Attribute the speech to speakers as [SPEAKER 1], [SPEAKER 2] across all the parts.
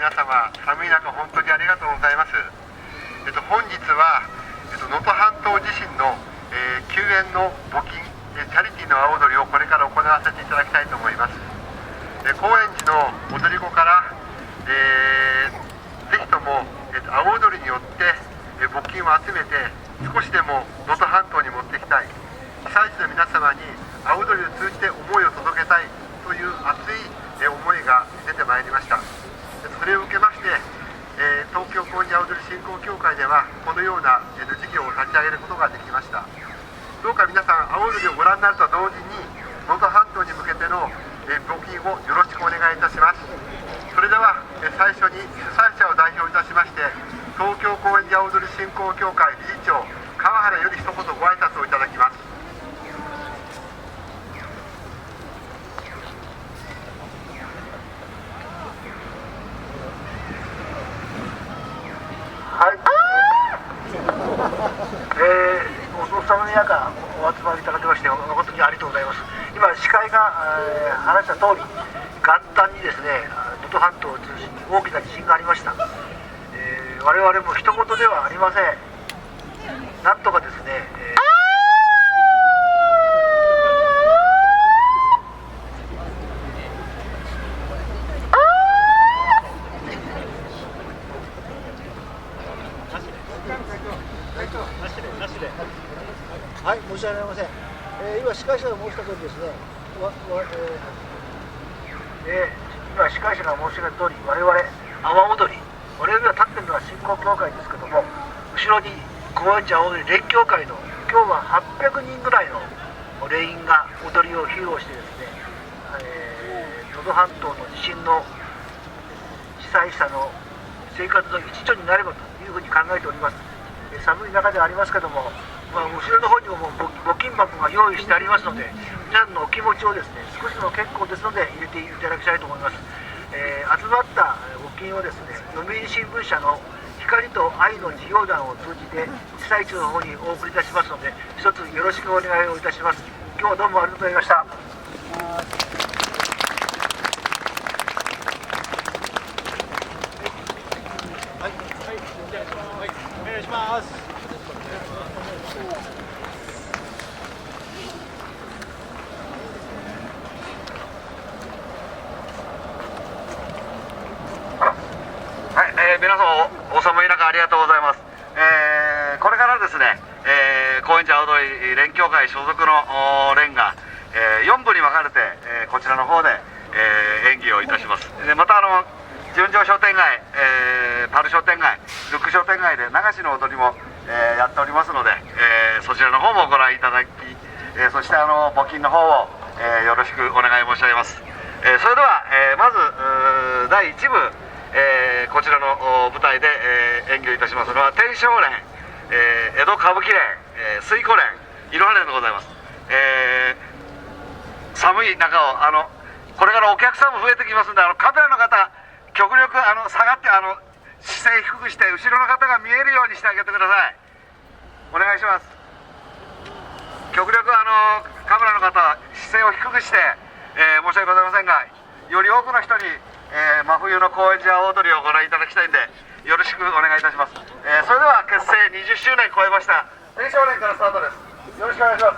[SPEAKER 1] 皆様、寒い中本当にありがとうございます。本日は、能登半島地震の、救援の募金、チャリティーの阿波踊りをこれから行わせていただきたいと思います。高円寺の踊り子から、ぜひとも、阿波踊りによって募金を集めて少しでも能登半島に持っていきたい、被災地の皆様に阿波踊りを通じて思いを届けたいという熱い思いが出てまいりました。それを受けまして、東京高円寺阿波踊り振興協会ではこのような事業を立ち上げることができました。どうか皆さん、阿波踊りをご覧になると同時に能登半島に向けての募金をよろしくお願いいたします。それでは最初に主催者を代表いたしまして、東京高円寺阿波踊り振興協会理事長川原より一言ご挨拶をいただきます。
[SPEAKER 2] はい、お様の中お集まりいただきまして誠にありがとうございます。今司会が、話した通り、元旦にですね、能登半島を中心に大きな地震がありました。我々も一言ではありません。なんとかですね、はい、申し訳ありません。今司会者が申した通りですね、今司会者が申し上げた通り、我々阿波踊り、我々が立っているのは振興協会ですけども、後ろに高円寺阿波踊り連協会の今日は800人ぐらいの連員が踊りを披露してですね、能登半島の地震の被災者の生活の一助になればというふうに考えております。寒い中ではありますけども、後ろの方にももう募金箱が用意してありますので、皆さんのお気持ちをですね、少しでも結構ですので入れていただきたいと思います。集まった募金をですね、読売新聞社の光と愛の事業団を通じて被災地の方にお送りいたしますので、一つよろしくお願いをいたします。今日はどうもありがとうございました。
[SPEAKER 3] お願いします。
[SPEAKER 1] はい、皆様お寒い中ありがとうございます。これからですね、高円寺阿波踊り連協会所属の連が、4部に分かれて、こちらの方で、演技をいたします。でまた純情商店街、パル商店街、ルック商店街で流しの踊りも、やっておりますので、そちらの方もご覧いただき、そして募金の方を、よろしくお願い申し上げます。それでは、まず第1部、こちらの舞台で、演技をいたしますのは天正連、江戸歌舞伎連、水古連、いろは連でございます。寒い中をこれからお客さんも増えてきますので、カメラの方極力下がって姿勢低くして後ろの方が見えるようにしてあげてください。お願いします。極力カメラの方姿勢を低くして、申し訳ございませんが、より多くの人に、真冬の高円寺阿波踊りをご覧いただきたいんでよろしくお願いいたします。それでは結成20周年超えました天正連からスタートです。よろしくお願いします。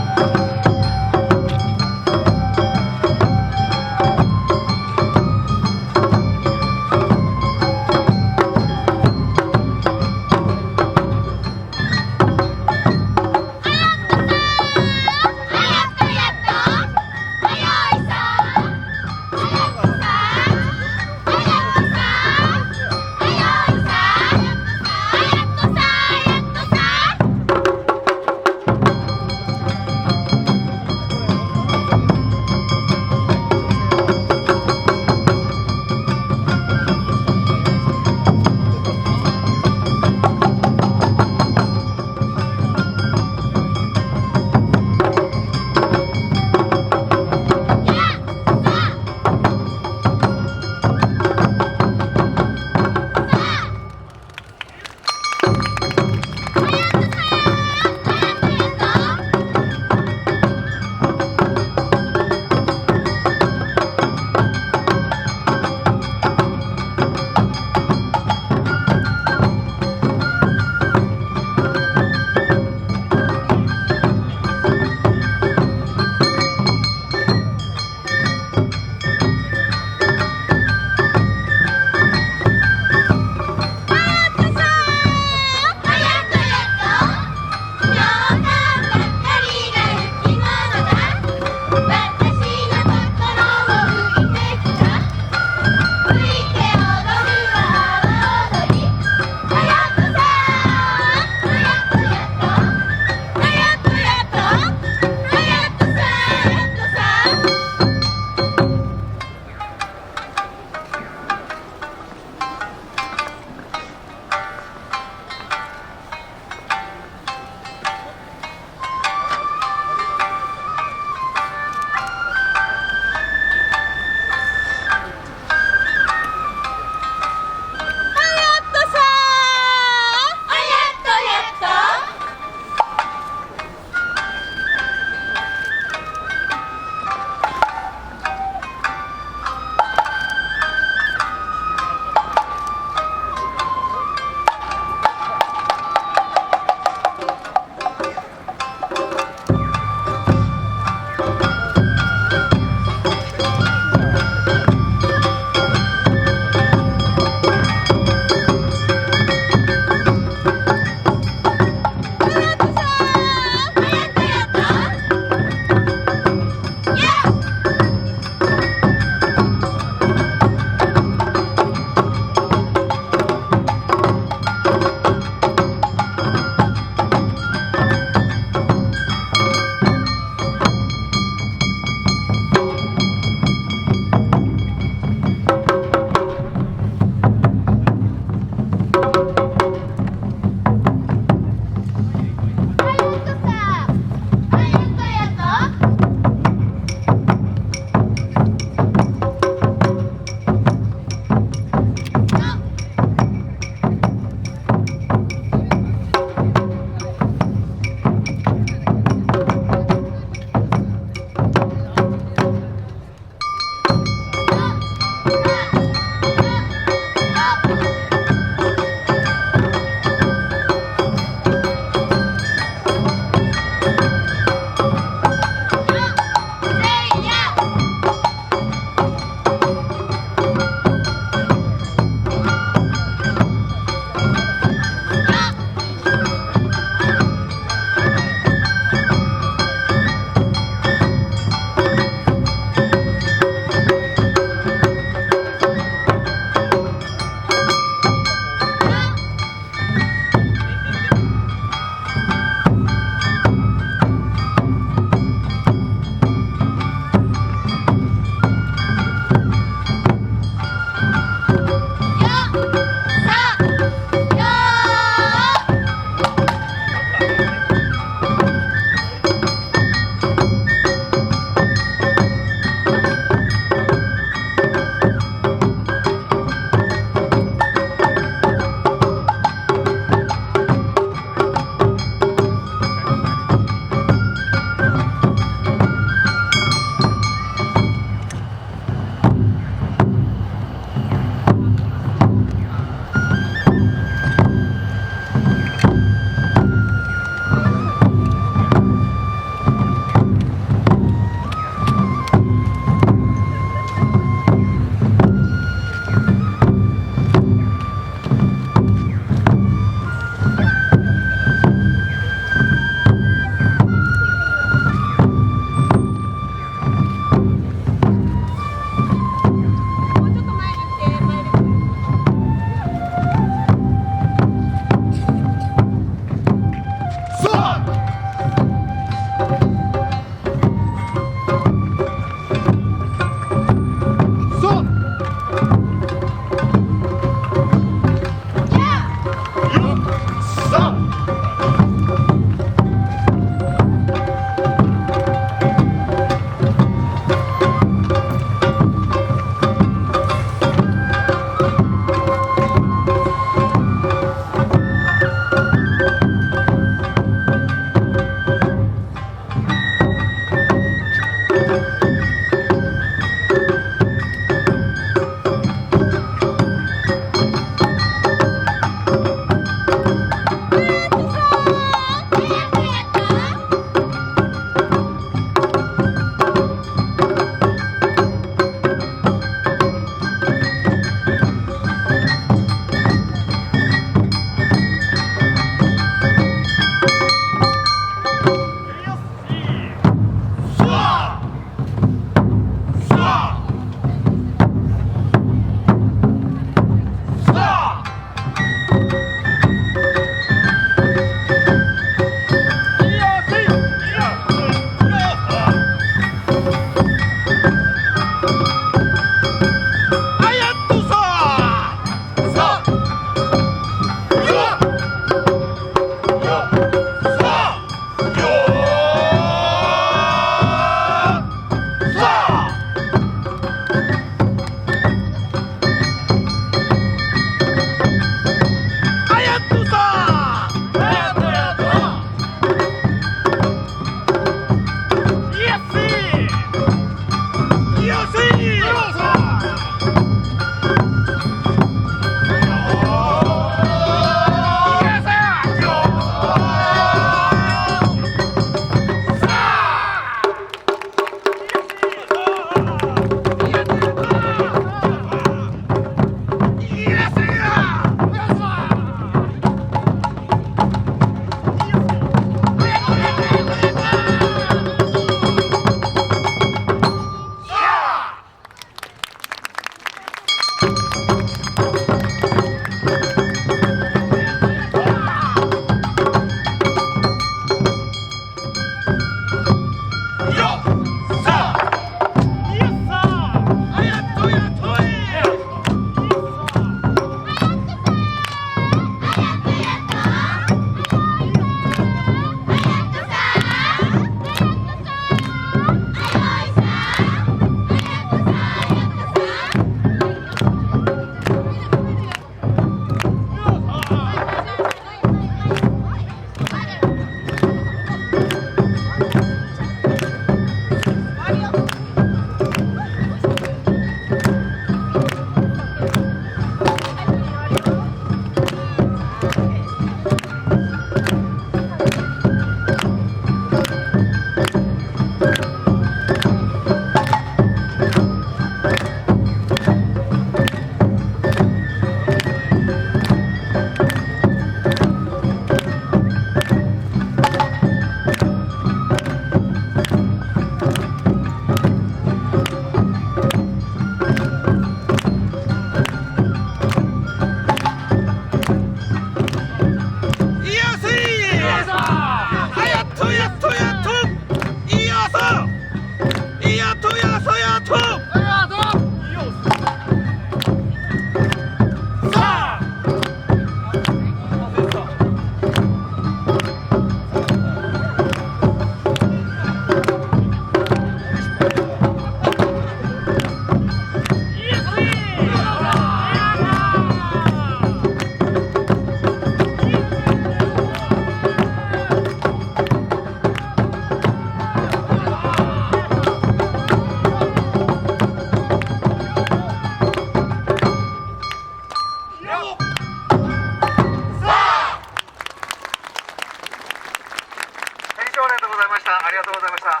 [SPEAKER 1] 連でございました。ありがとうございました。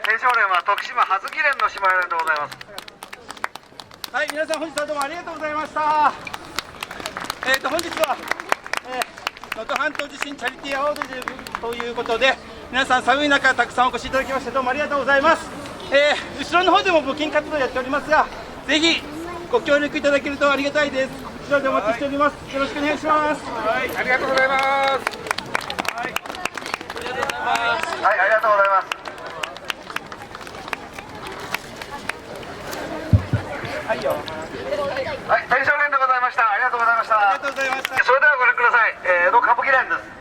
[SPEAKER 1] 天正連は徳島葉月連の姉妹連でございます。
[SPEAKER 3] はい、皆さん本日はどうもありがとうございました。本日は、能登半島地震チャリティーアワードということで、皆さん寒い中たくさんお越しいただきましてどうもありがとうございます。後ろの方でも募金活動やっておりますが、ぜひご協力いただけるとありがたいです。後ろでお待ちしております。よろしくお願いします。
[SPEAKER 1] はい、ありがとうございます。はい、ありがとうございます。
[SPEAKER 3] はいよ。
[SPEAKER 1] はい、天正連でございました。ありがとうございました。
[SPEAKER 3] ありがとうございました。
[SPEAKER 1] それではご覧ください。江戸歌舞伎連です。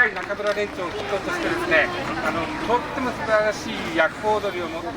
[SPEAKER 4] い中村連長を筆頭としてですね、とっても素晴らしいヤク踊りを持った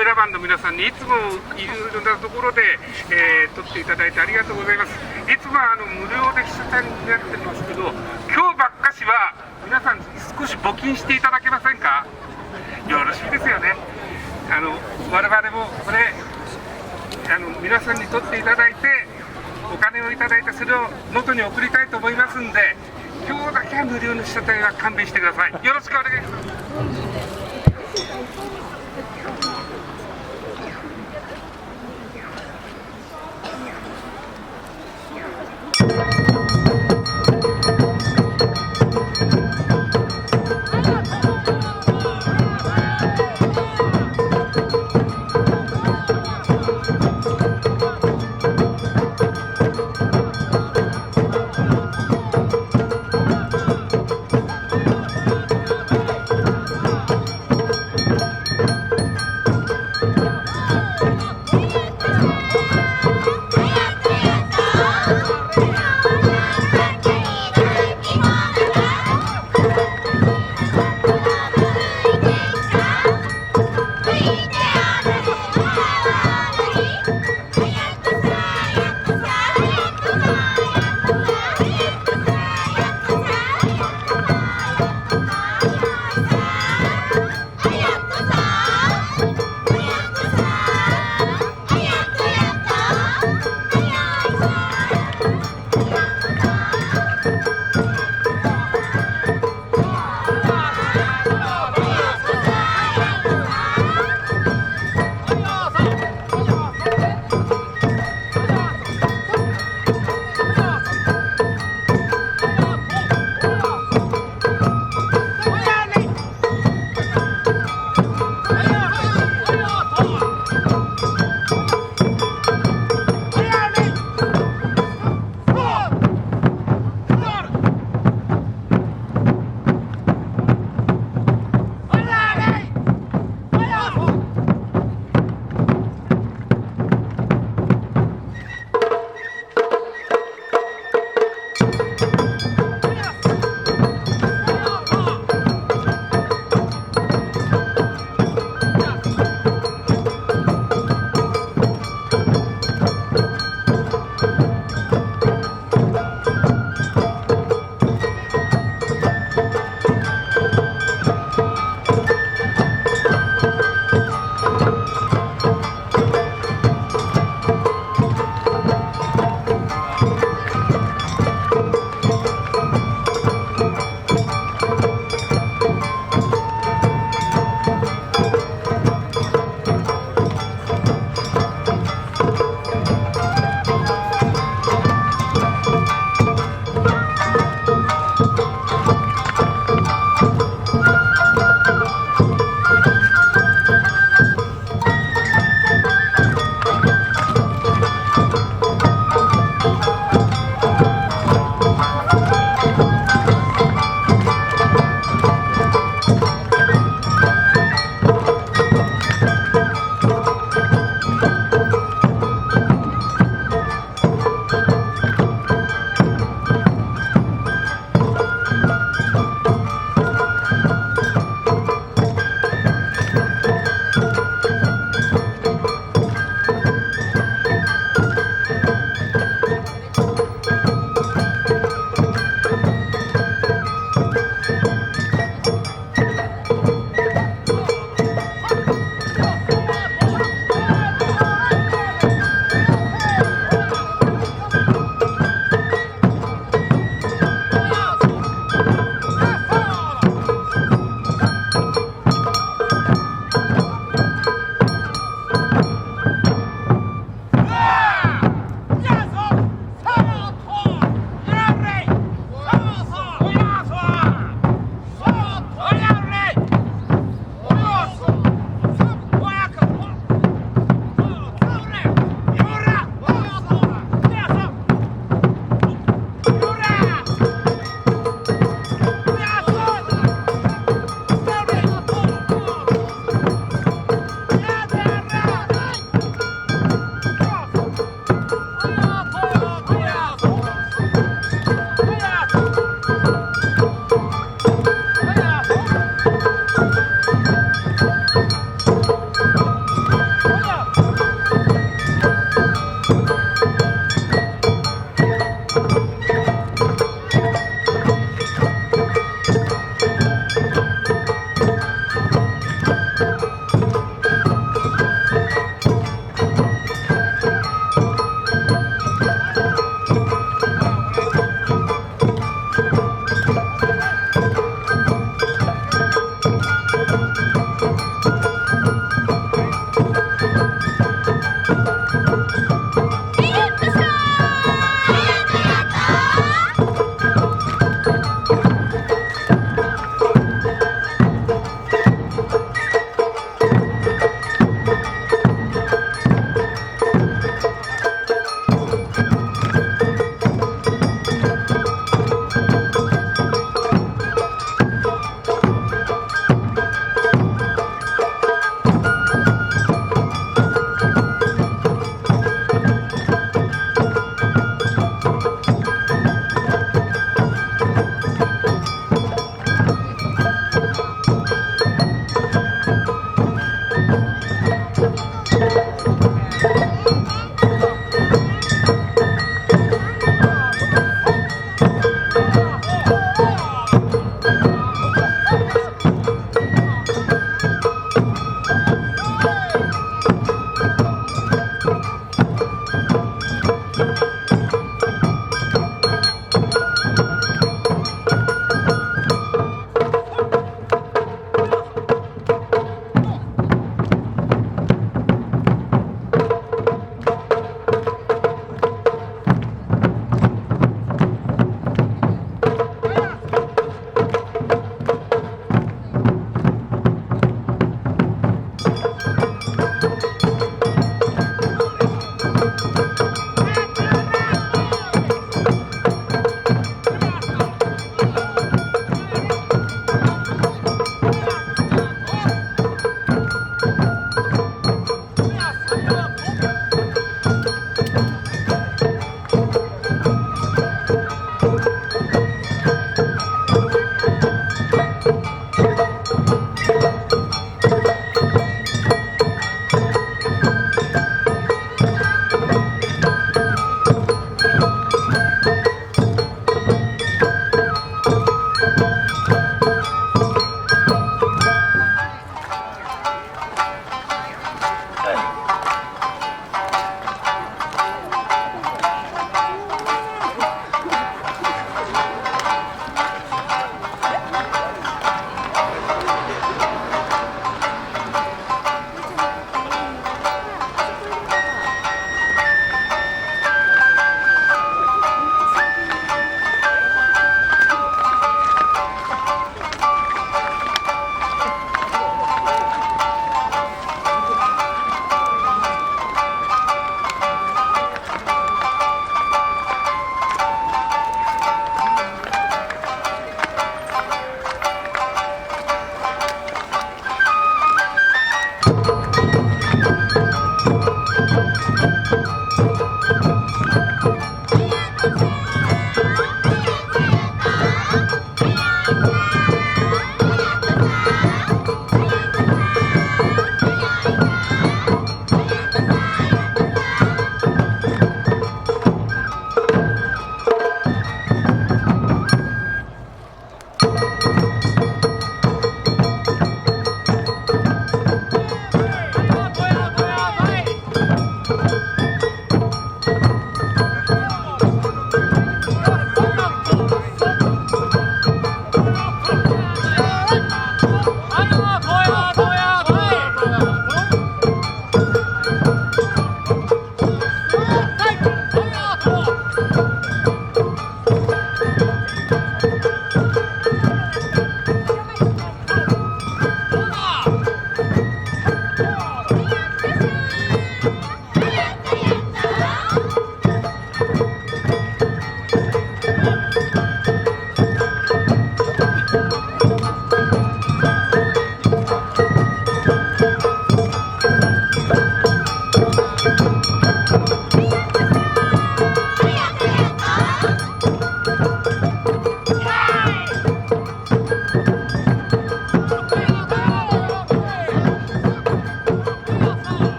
[SPEAKER 4] メラマンの皆さんにいつもいろいろなところで、撮っていただいてありがとうございます。いつも無料で被写体になってますけど、今日ばっかしは皆さん少し募金していただけませんか。よろしいですよね。我々もこれ皆さんに撮っていただいてお金をいただいてそれを能登に送りたいと思いますんで、今日だけは無料の被写体は勘弁してください。よろしくお願いします。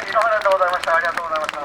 [SPEAKER 2] いろは連でございました。ありがとうございました。